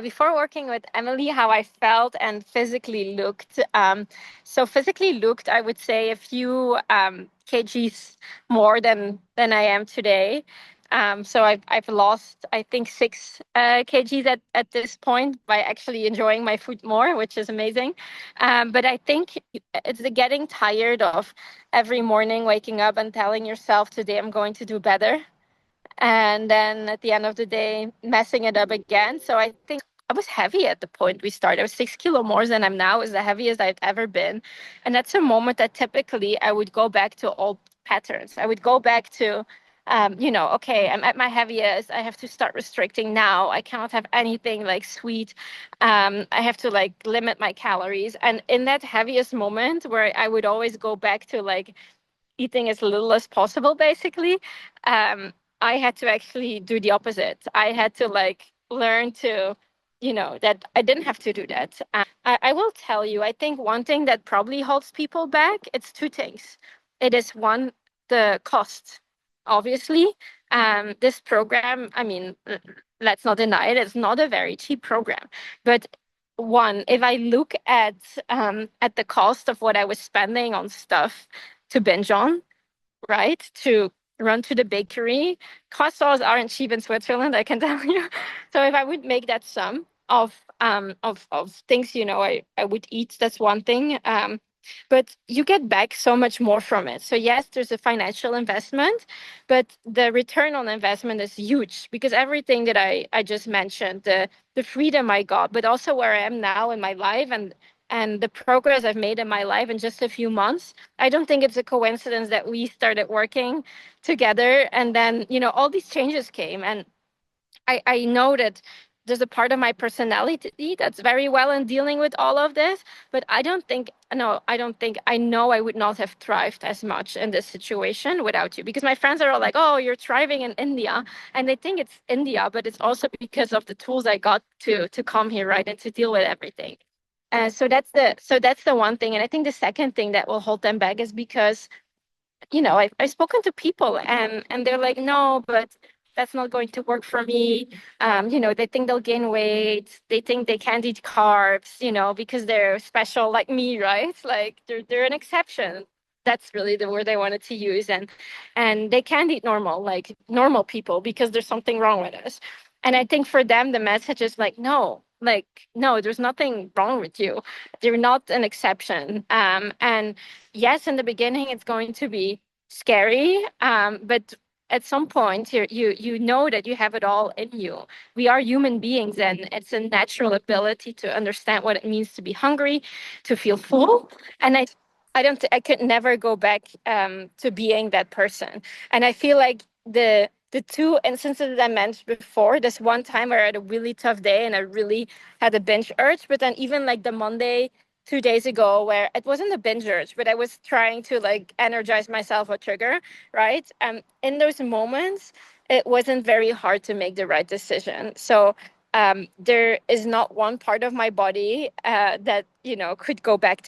before working with Emily, how I felt and physically looked. So physically looked, I would say a few kgs more than I am today. So I've lost, I think, 6 kgs at this point by actually enjoying my food more, which is amazing. But I think it's the getting tired of every morning waking up and telling yourself, today I'm going to do better. And then at the end of the day, messing it up again. So I think I was heavy at the point we started. I was 6 kilo more than I'm now. It was the heaviest I've ever been. And that's a moment that typically I would go back to old patterns. I would go back to, okay, I'm at my heaviest. I have to start restricting now. I cannot have anything like sweet. I have to like limit my calories. And in that heaviest moment where I would always go back to like eating as little as possible, basically, I had to actually do the opposite. I had to like learn to, that I didn't have to do that. I will tell you, I think one thing that probably holds people back, it's two things. It is one, the cost, obviously. This program, I mean, let's not deny it, it's not a very cheap program. But one, if I look at the cost of what I was spending on stuff to binge on, right? To run to the bakery. Croissants aren't cheap in Switzerland, I can tell you. So if I would make that sum of things, I would eat, that's one thing. But you get back so much more from it. So yes, there's a financial investment, but the return on investment is huge because everything that I just mentioned, the freedom I got, but also where I am now in my life and the progress I've made in my life in just a few months. I don't think it's a coincidence that we started working together and then, all these changes came. And I know that there's a part of my personality that's very well in dealing with all of this, but I don't think, no, I know I would not have thrived as much in this situation without you, because my friends are all like, oh, you're thriving in India. And they think it's India, but it's also because of the tools I got to come here, right, and to deal with everything. So that's the one thing. And I think the second thing that will hold them back is because, I've spoken to people and they're like, no, but that's not going to work for me. They think they'll gain weight. They think they can't eat carbs, because they're special like me, right? Like they're an exception. That's really the word I wanted to use. And they can't eat normal, like normal people, because there's something wrong with us. And I think for them, the message is like, no, there's nothing wrong with you. You're not an exception. And yes, in the beginning, it's going to be scary, but at some point you know that you have it all in you. We are human beings, and it's a natural ability to understand what it means to be hungry, to feel full. And I could never go back to being that person. And I feel like the two instances that I mentioned before, this one time where I had a really tough day and I really had a binge urge, but then even like the Monday 2 days ago where it wasn't a binge urge, but I was trying to like energize myself with sugar, right? In those moments, it wasn't very hard to make the right decision. So there is not one part of my body that, could go back